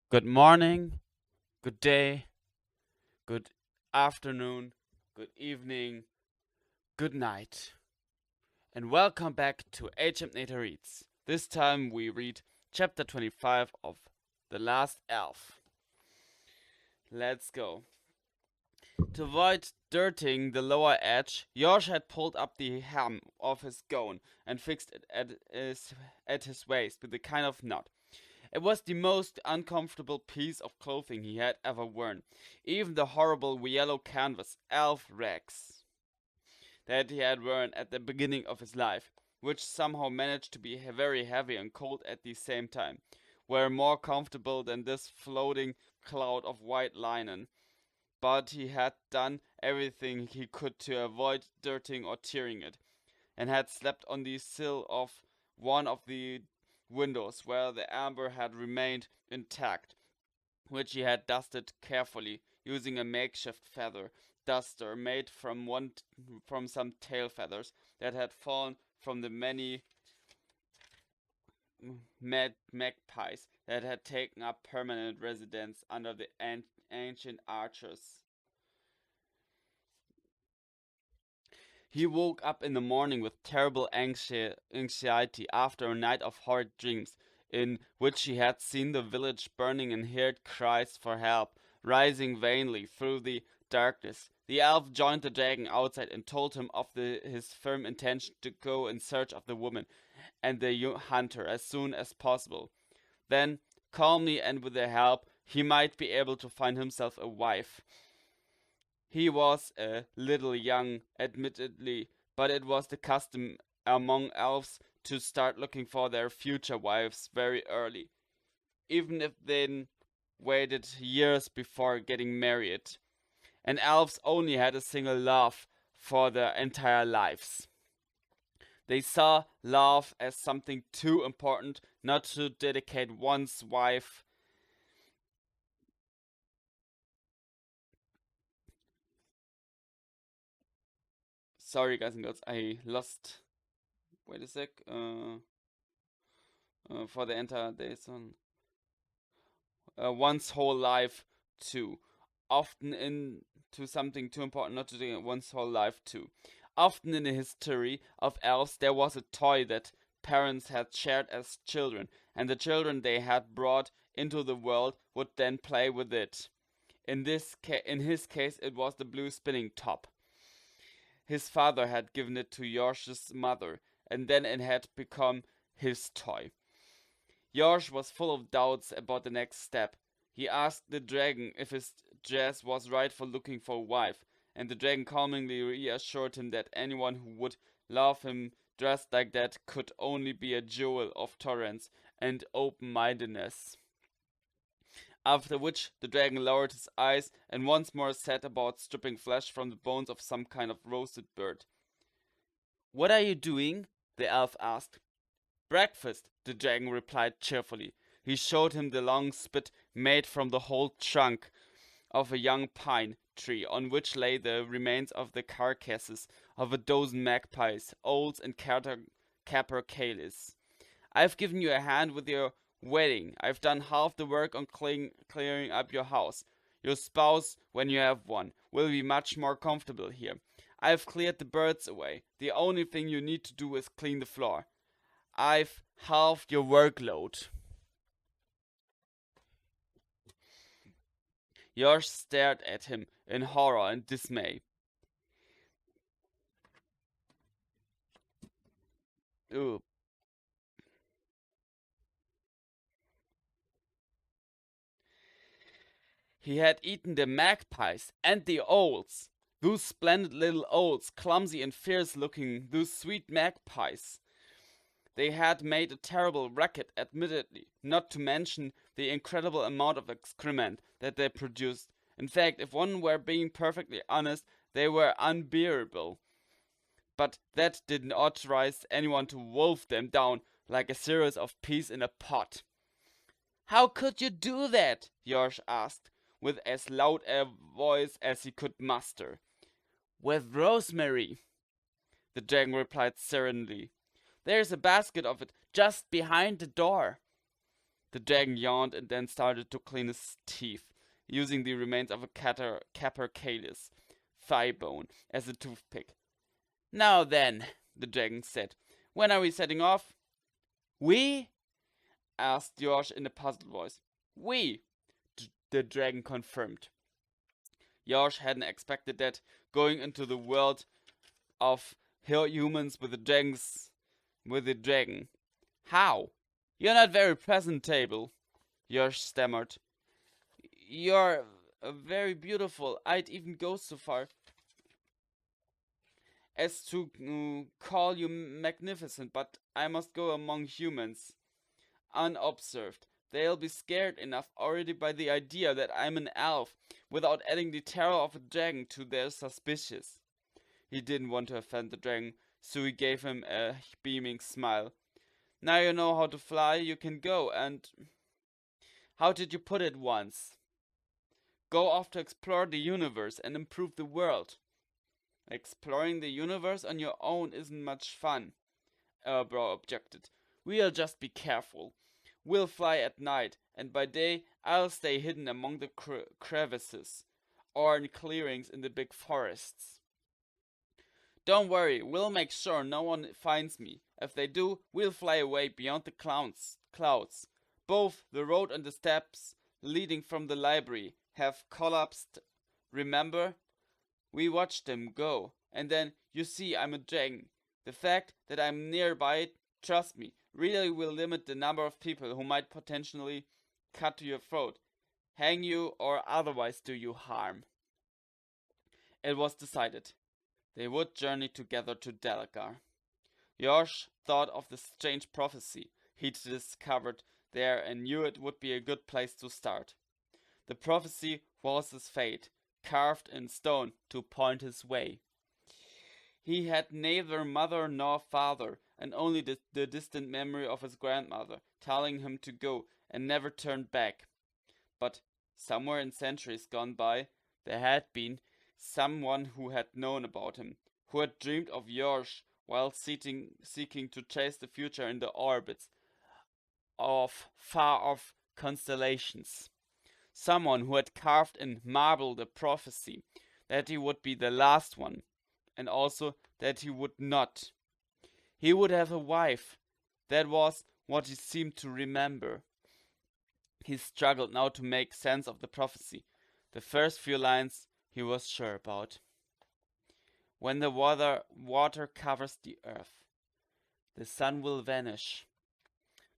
Good morning, good day, good afternoon, good evening, good night, and welcome back to Achampnator Reads. This time we read chapter 25 of The Last Elf. Let's go. To avoid dirtying the lower edge, Yorsh had pulled up the hem of his gown and fixed it at his waist with a kind of knot. It was the most uncomfortable piece of clothing he had ever worn. Even the horrible yellow canvas elf rags that he had worn at the beginning of his life, which somehow managed to be very heavy and cold at the same time, were more comfortable than this floating cloud of white linen. But he had done everything he could to avoid dirtying or tearing it, and had slept on the sill of one of the windows where the amber had remained intact, which he had dusted carefully using a makeshift feather duster made from some tail feathers that had fallen from the many magpies that had taken up permanent residence under the ancient arches. He woke up in the morning with terrible anxiety after a night of horrid dreams, in which he had seen the village burning and heard cries for help rising vainly through the darkness. The elf joined the dragon outside and told him of his firm intention to go in search of the woman and the hunter as soon as possible. Then, calmly and with their help, he might be able to find himself a wife. He was a little young, admittedly, but it was the custom among elves to start looking for their future wives very early, even if they waited years before getting married. And elves only had a single love for their entire lives. They saw love as something too important not to dedicate one's wife. Sorry, guys and girls, I lost. Wait a sec. For the entire days on one's whole life too. Often into something too important not to do one's whole life too. Often in the history of elves, there was a toy that parents had shared as children, and the children they had brought into the world would then play with it. In his case, it was the blue spinning top. His father had given it to Yorsh's mother, and then it had become his toy. Yorsh was full of doubts about the next step. He asked the dragon if his dress was right for looking for a wife, and the dragon calmly reassured him that anyone who would love him dressed like that could only be a jewel of tolerance and open-mindedness. After which the dragon lowered his eyes and once more set about stripping flesh from the bones of some kind of roasted bird. "What are you doing?" the elf asked. "Breakfast," the dragon replied cheerfully. He showed him the long spit made from the whole trunk of a young pine tree, on which lay the remains of the carcasses of a dozen magpies, owls, and capercaillies. "I've given you a hand with your wedding. I've done half the work on clearing up your house. Your spouse, when you have one, will be much more comfortable here. I've cleared the birds away. The only thing you need to do is clean the floor. I've halved your workload." Yosh stared at him in horror and dismay. Ooh. He had eaten the magpies and the owls. Those splendid little owls, clumsy and fierce looking, those sweet magpies. They had made a terrible racket, admittedly, not to mention the incredible amount of excrement that they produced. In fact, if one were being perfectly honest, they were unbearable. But that didn't authorize anyone to wolf them down like a series of peas in a pot. "How could you do that?" Yorsh asked, with as loud a voice as he could muster. "With rosemary," the dragon replied serenely. "There's a basket of it just behind the door." The dragon yawned and then started to clean his teeth, using the remains of a capercaillis thigh bone as a toothpick. Now then, the dragon said, when are we setting off? We? Asked George in a puzzled voice. We, the dragon confirmed. George hadn't expected that, going into the world of humans with the dragon. How? You're not very presentable, George stammered. You're very beautiful. I'd even go so far as to call you magnificent, but I must go among humans, unobserved. They'll be scared enough already by the idea that I'm an elf, without adding the terror of a dragon to their suspicions. He didn't want to offend the dragon, so he gave him a beaming smile. Now you know how to fly, you can go, and... How did you put it once? Go off to explore the universe and improve the world. Exploring the universe on your own isn't much fun, Erbrow objected. We'll just be careful. We'll fly at night, and by day I'll stay hidden among the crevices, or in clearings in the big forests. Don't worry, we'll make sure no one finds me. If they do, we'll fly away beyond the clouds. Both the road and the steps leading from the library have collapsed. Remember? We watched them go, and then, you see, I'm a dragon. The fact that I'm nearby, trust me, really will limit the number of people who might potentially cut to your throat, hang you, or otherwise do you harm. It was decided. They would journey together to Delagar. Yosh thought of the strange prophecy he'd discovered there and knew it would be a good place to start. The prophecy was his fate, carved in stone to point his way. He had neither mother nor father, and only the distant memory of his grandmother, telling him to go and never turn back. But somewhere in centuries gone by, there had been someone who had known about him, who had dreamed of Yorsh while seeking to chase the future in the orbits of far-off constellations. Someone who had carved in marble the prophecy that he would be the last one, and also that he would not. He would have a wife. That was what he seemed to remember. He struggled now to make sense of the prophecy. The first few lines he was sure about. When the water covers the earth, the sun will vanish.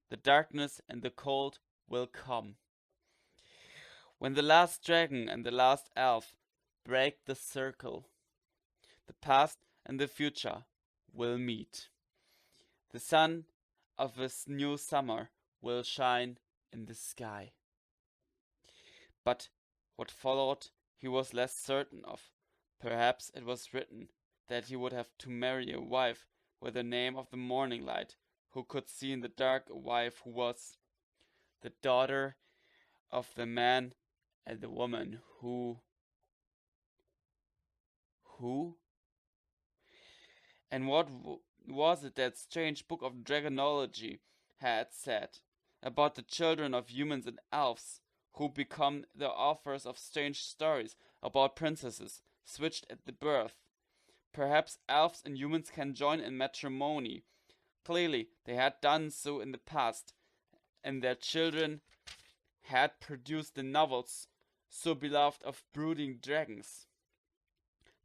The darkness and the cold will come. When the last dragon and the last elf break the circle, the past and the future will meet. The sun of this new summer will shine in the sky. But what followed he was less certain of. Perhaps it was written that he would have to marry a wife with the name of the morning light, who could see in the dark, a wife who was the daughter of the man and the woman who... And what was it that strange book of dragonology had said about the children of humans and elves, who become the authors of strange stories about princesses switched at the birth? Perhaps elves and humans can join in matrimony. Clearly, they had done so in the past, and their children had produced the novels so beloved of brooding dragons.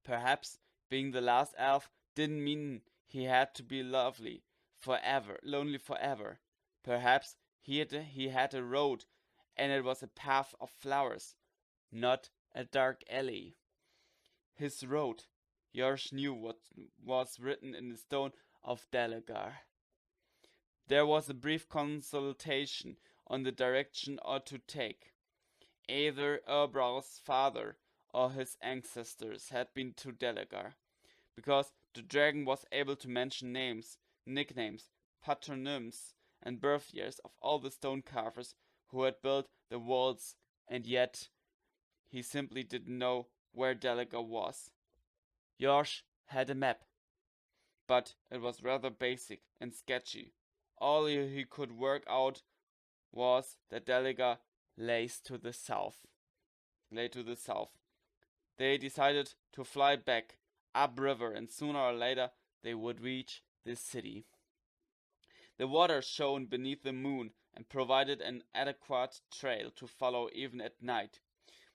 Perhaps being the last elf didn't mean he had to be lonely forever. Perhaps he had a road, and it was a path of flowers, not a dark alley. His road, Yorsh knew what was written in the stone of Delagar. There was a brief consultation on the direction to take. Either Erbrow's father or his ancestors had been to Delagar, because the dragon was able to mention names, nicknames, patronyms, and birth years of all the stone carvers who had built the walls, and yet he simply didn't know where Delagar was. Yorsh had a map, but it was rather basic and sketchy. All he could work out was that Deliga lays to the south. Lay to the south. They decided to fly back upriver, and sooner or later they would reach the city. The water shone beneath the moon and provided an adequate trail to follow even at night.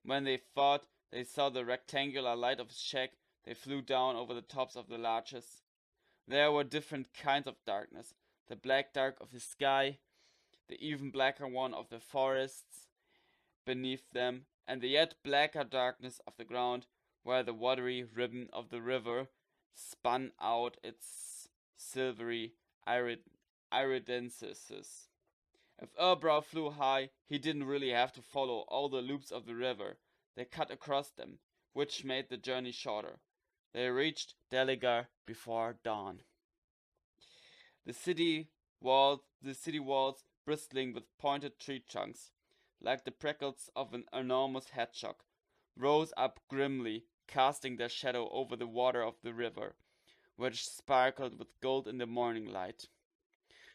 When they thought they saw the rectangular light of his shack, they flew down over the tops of the larches. There were different kinds of darkness: the black dark of the sky, the even blacker one of the forests beneath them, and the yet blacker darkness of the ground, where the watery ribbon of the river spun out its silvery iridences. If Erbrow flew high, he didn't really have to follow all the loops of the river. They cut across them, which made the journey shorter. They reached Deligar before dawn. The city walls bristling with pointed tree trunks, like the prickles of an enormous hedgehog, rose up grimly, casting their shadow over the water of the river, which sparkled with gold in the morning light.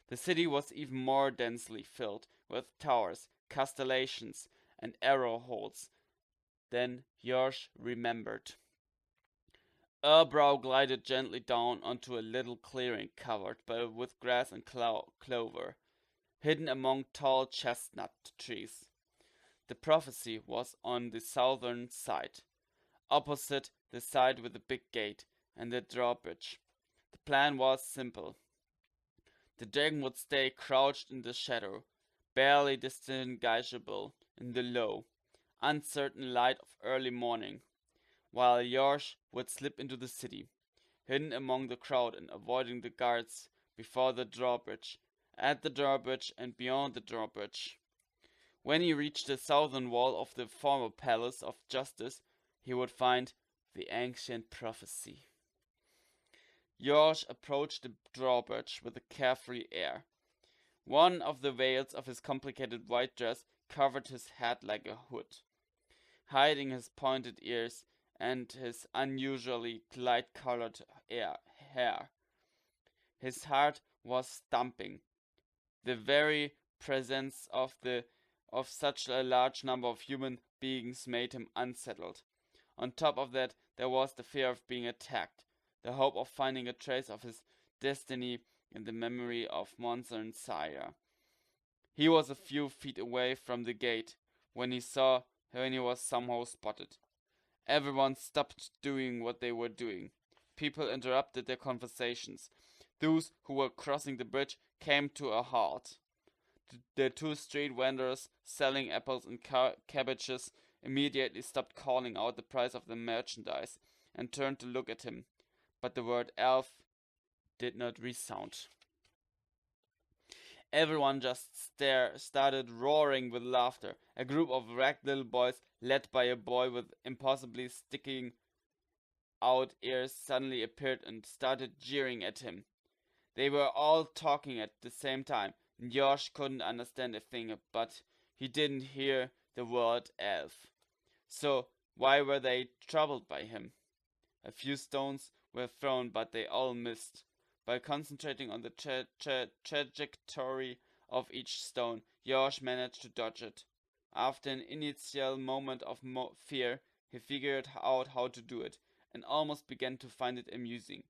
The city was even more densely filled with towers, castellations, and arrow holes than Yorsh remembered. Erbrow glided gently down onto a little clearing covered with grass and clover, hidden among tall chestnut trees. The prophecy was on the southern side, opposite the side with the big gate and the drawbridge. The plan was simple. The dragon would stay crouched in the shadow, barely distinguishable in the low, uncertain light of early morning, while Yorsh would slip into the city, hidden among the crowd and avoiding the guards before the drawbridge, at the drawbridge, and beyond the drawbridge. When he reached the southern wall of the former Palace of Justice, he would find the ancient prophecy. Yorsh approached the drawbridge with a carefree air. One of the veils of his complicated white dress covered his head like a hood, hiding his pointed ears and his unusually light-colored hair. His heart was thumping. The very presence of such a large number of human beings made him unsettled. On top of that, there was the fear of being attacked, the hope of finding a trace of his destiny in the memory of Monser and Sire. He was a few feet away from the gate when he was somehow spotted. Everyone stopped doing what they were doing. People interrupted their conversations. Those who were crossing the bridge came to a halt. The two street vendors selling apples and cabbages immediately stopped calling out the price of the merchandise and turned to look at him, but the word elf did not resound. Everyone just started roaring with laughter. A group of ragged little boys, led by a boy with impossibly sticking out ears, suddenly appeared and started jeering at him. They were all talking at the same time. Josh couldn't understand a thing, but he didn't hear the word elf. So why were they troubled by him? A few stones were thrown, but they all missed. By concentrating on the trajectory of each stone, Josh managed to dodge it. After an initial moment of fear, he figured out how to do it, and almost began to find it amusing.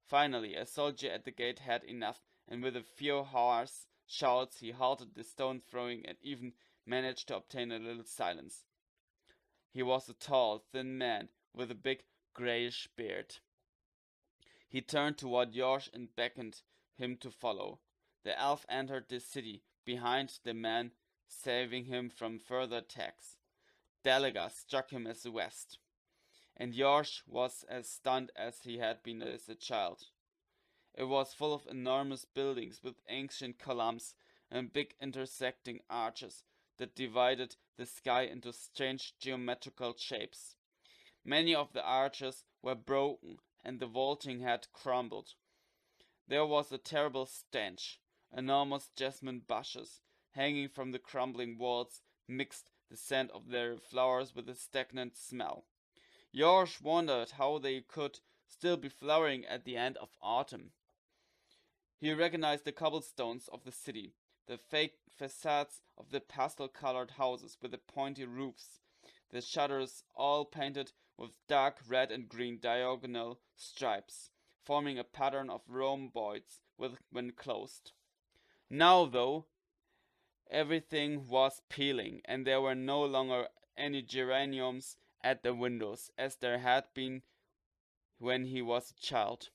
Finally, a soldier at the gate had enough, and with a few harsh shouts he halted the stone throwing and even managed to obtain a little silence. He was a tall, thin man with a big grayish beard. He turned toward Josh and beckoned him to follow. The elf entered the city behind the man, saving him from further attacks. Delagar struck him as west, and Josh was as stunned as he had been as a child. It was full of enormous buildings with ancient columns and big intersecting arches that divided the sky into strange geometrical shapes. Many of the arches were broken and the vaulting had crumbled. There was a terrible stench. Enormous jasmine bushes hanging from the crumbling walls mixed the scent of their flowers with a stagnant smell. Josh wondered how they could still be flowering at the end of autumn. He recognized the cobblestones of the city. the fake facades of the pastel-colored houses with the pointy roofs, the shutters all painted with dark red and green diagonal stripes, forming a pattern of rhomboids when closed. Now, though, everything was peeling, and there were no longer any geraniums at the windows, as there had been when he was a child.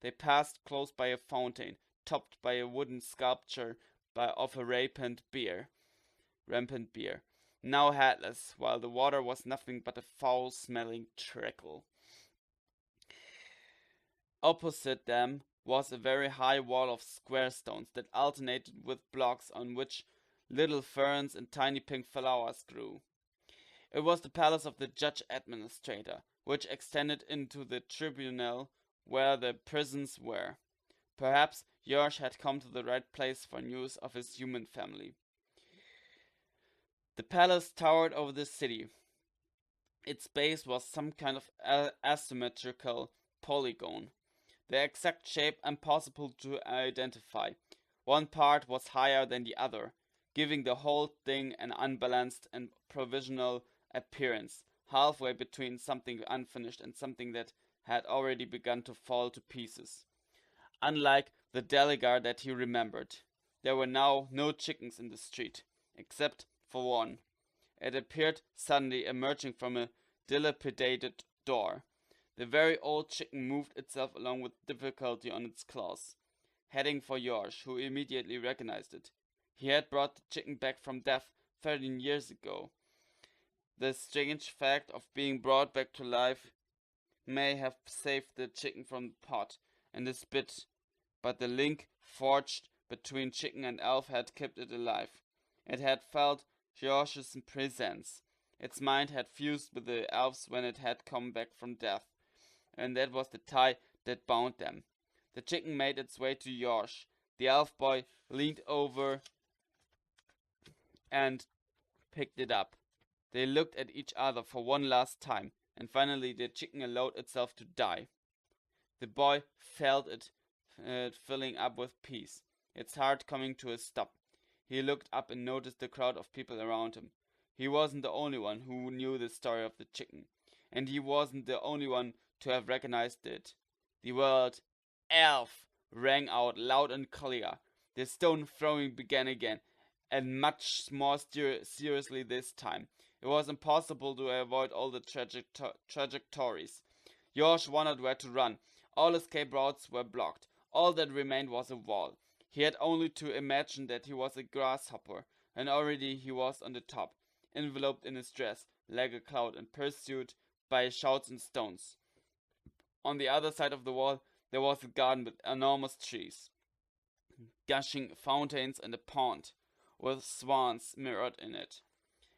They passed close by a fountain, topped by a wooden sculpture of a rampant beer, now headless, while the water was nothing but a foul-smelling trickle. Opposite them was a very high wall of square stones that alternated with blocks on which little ferns and tiny pink flowers grew. It was the palace of the judge administrator, which extended into the tribunal where the prisons were. Perhaps George had come to the right place for news of his human family. The palace towered over the city. Its base was some kind of asymmetrical polygon, the exact shape impossible to identify. One part was higher than the other, giving the whole thing an unbalanced and provisional appearance, halfway between something unfinished and something that had already begun to fall to pieces. Unlike the Delegar that he remembered, there were now no chickens in the street, except for one. It appeared suddenly emerging from a dilapidated door. The very old chicken moved itself along with difficulty on its claws, heading for George, who immediately recognized it. He had brought the chicken back from death 13 years ago. The strange fact of being brought back to life may have saved the chicken from the pot and the spit, but the link forged between chicken and elf had kept it alive. It had felt George's presence. Its mind had fused with the elf's when it had come back from death, and that was the tie that bound them. The chicken made its way to George. The elf boy leaned over and picked it up. They looked at each other for one last time, and finally the chicken allowed itself to die. The boy felt it filling up with peace, its heart coming to a stop. He looked up and noticed the crowd of people around him. He wasn't the only one who knew the story of the chicken, and he wasn't the only one to have recognized it. The word elf rang out loud and clear. The stone throwing began again, and much more seriously this time. It was impossible to avoid all the trajectories. George wondered where to run. All escape routes were blocked. All that remained was a wall. He had only to imagine that he was a grasshopper, and already he was on the top, enveloped in his dress, like a cloud, and pursued by shouts and stones. On the other side of the wall there was a garden with enormous trees, gushing fountains, and a pond with swans mirrored in it.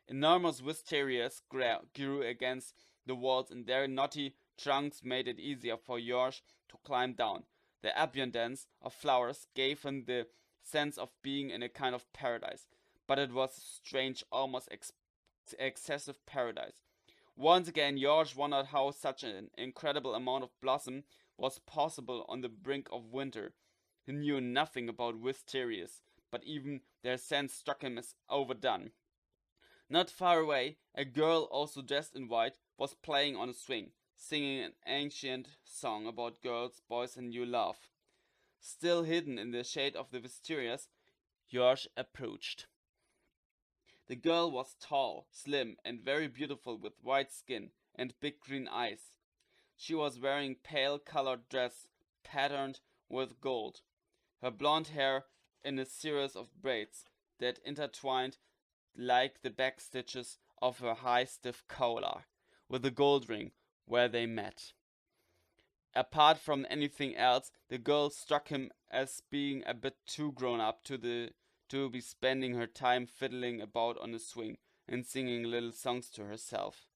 Enormous wisterias grew against the walls, and their knotty trunks made it easier for George to climb down. The abundance of flowers gave him the sense of being in a kind of paradise, but it was a strange, almost excessive paradise. Once again, George wondered how such an incredible amount of blossom was possible on the brink of winter. He knew nothing about wisterias, but even their scent struck him as overdone. Not far away, a girl, also dressed in white, was playing on a swing, singing an ancient song about girls, boys, and new love. Still hidden in the shade of the wisterias, George approached. The girl was tall, slim, and very beautiful, with white skin and big green eyes. She was wearing pale-colored dress patterned with gold, her blonde hair in a series of braids that intertwined like the back stitches of her high stiff collar, with a gold ring where they met. Apart from anything else, the girl struck him as being a bit too grown up to be spending her time fiddling about on a swing and singing little songs to herself.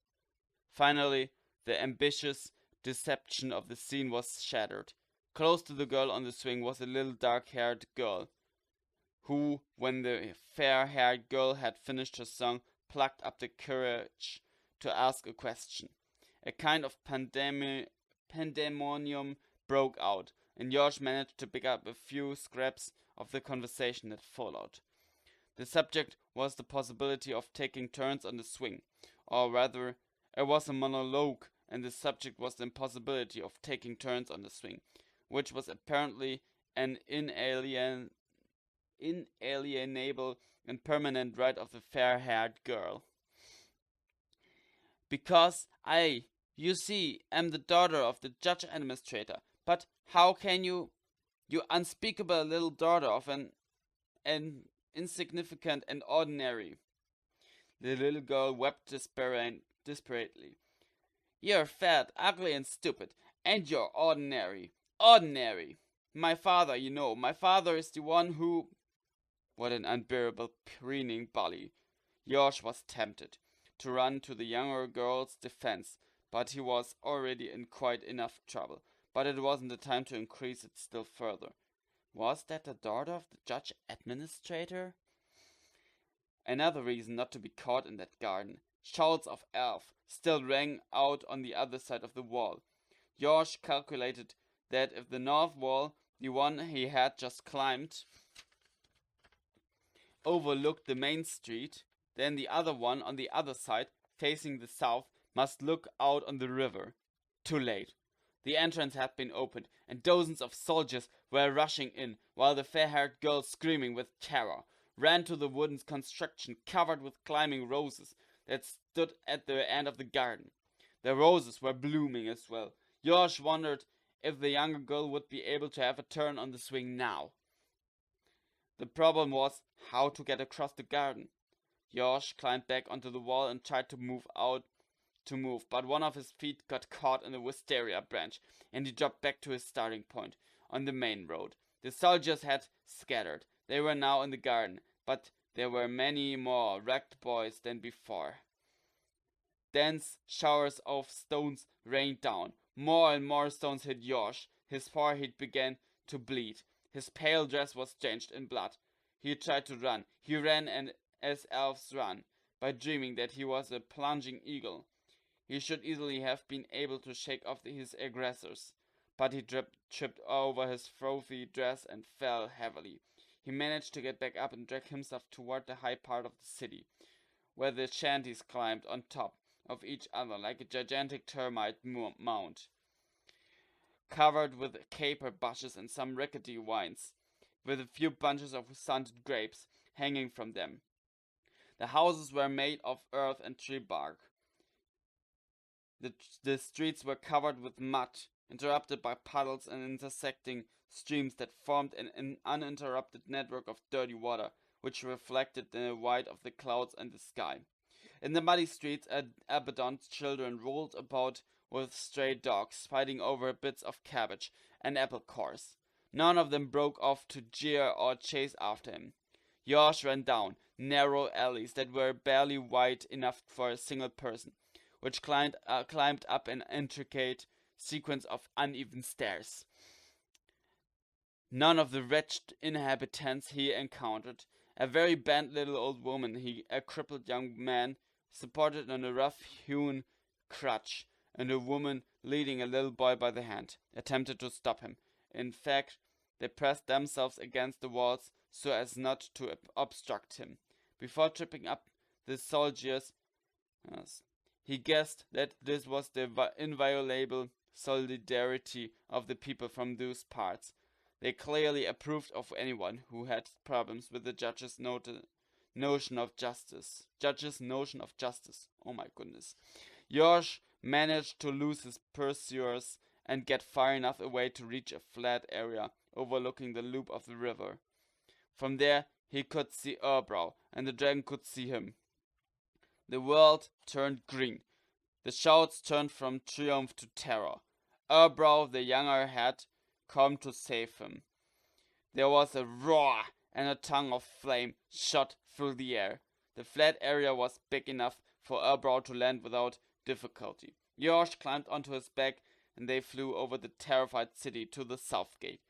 Finally, the ambitious deception of the scene was shattered. Close to the girl on the swing was a little dark-haired girl, who, when the fair-haired girl had finished her song, plucked up the courage to ask a question. A kind of pandemonium broke out, and George managed to pick up a few scraps of the conversation that followed. The subject was the possibility of taking turns on the swing, or rather, it was a monologue, and the subject was the impossibility of taking turns on the swing, which was apparently an inalienable and permanent right of the fair-haired girl. Because I, you see, am the daughter of the judge administrator. But how can you unspeakable little daughter of an insignificant and ordinary? The little girl wept desperately. You're fat, ugly, and stupid, and you're ordinary. Ordinary! My father, my father is the one who. What an unbearable, preening bully. George was tempted to run to the younger girl's defense, but he was already in quite enough trouble. But it wasn't the time to increase it still further. Was that the daughter of the judge administrator? Another reason not to be caught in that garden. Shouts of elf still rang out on the other side of the wall. George calculated that if the north wall, the one he had just climbed, overlooked the main street, then the other one on the other side, facing the south, must look out on the river. Too late. The entrance had been opened, and dozens of soldiers were rushing in, while the fair-haired girl, screaming with terror, ran to the wooden construction covered with climbing roses that stood at the end of the garden. The roses were blooming as well. George wondered if the younger girl would be able to have a turn on the swing now. The problem was how to get across the garden. George climbed back onto the wall and tried to move, but one of his feet got caught in the wisteria branch, and he dropped back to his starting point on the main road. The soldiers had scattered. They were now in the garden, but there were many more wrecked boys than before. Dense showers of stones rained down. More and more stones hit George. His forehead began to bleed. His pale dress was drenched in blood. He tried to run. He ran as elves run, by dreaming that he was a plunging eagle. He should easily have been able to shake off his aggressors, but he tripped over his frothy dress and fell heavily. He managed to get back up and drag himself toward the high part of the city, where the shanties climbed on top of each other like a gigantic termite mound, covered with caper bushes and some rickety vines, with a few bunches of stunted grapes hanging from them. The houses were made of earth and tree bark. The streets were covered with mud, interrupted by puddles and intersecting streams that formed an uninterrupted network of dirty water, which reflected the white of the clouds and the sky. In the muddy streets, abandoned children rolled about with stray dogs, fighting over bits of cabbage and apple cores. None of them broke off to jeer or chase after him. George ran down narrow alleys that were barely wide enough for a single person, which climbed up an intricate sequence of uneven stairs. None of the wretched inhabitants he encountered, a very bent little old woman, a crippled young man supported on a rough-hewn crutch, and a woman leading a little boy by the hand, attempted to stop him. In fact, they pressed themselves against the walls so as not to obstruct him. Before tripping up the soldiers, he guessed that this was the inviolable solidarity of the people from those parts. They clearly approved of anyone who had problems with the judge's notion of justice. Oh my goodness. George managed to lose his pursuers and get far enough away to reach a flat area overlooking the loop of the river. From there, he could see Erbrow, and the dragon could see him. The world turned green. The shouts turned from triumph to terror. Erbrow the younger had come to save him. There was a roar, and a tongue of flame shot through the air. The flat area was big enough for Erbrow to land without difficulty. George climbed onto his back, and they flew over the terrified city to the south gate.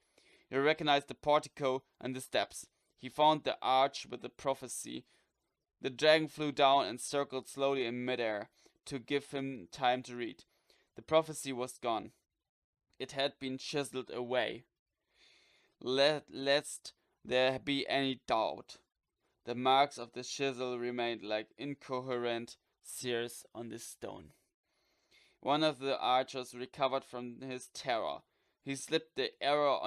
He recognized the portico and the steps. He found the arch with the prophecy. The dragon flew down and circled slowly in midair to give him time to read. The prophecy was gone. It had been chiseled away. Lest there be any doubt. The marks of the chisel remained like incoherent sears on the stone. One of the archers recovered from his terror. He slipped the arrow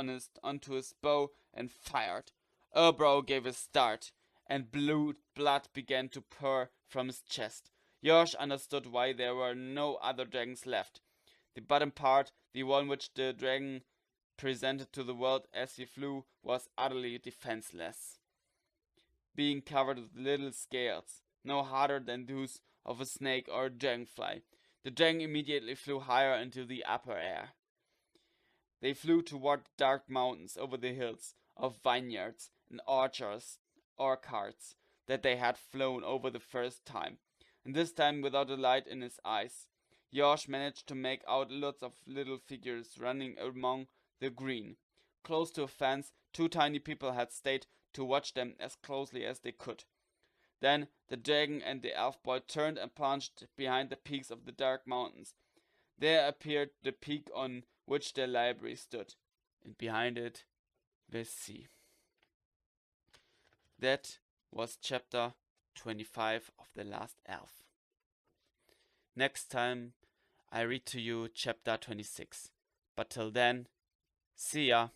onto his bow and fired. Erbrow gave a start, and blood began to pour from his chest. Yosh understood why there were no other dragons left. The bottom part, the one which the dragon presented to the world as he flew, was utterly defenseless, being covered with little scales, no harder than those of a snake or a dragonfly. The dragon immediately flew higher into the upper air. They flew toward the dark mountains over the hills of vineyards and orchards that they had flown over the first time, and this time without a light in his eyes. Yosh managed to make out lots of little figures running among the green. Close to a fence, two tiny people had stayed to watch them as closely as they could. Then the dragon and the elf boy turned and plunged behind the peaks of the dark mountains. There appeared the peak on which their library stood, and behind it, the sea. That was chapter 25 of The Last Elf. Next time, I read to you chapter 26. But till then, see ya!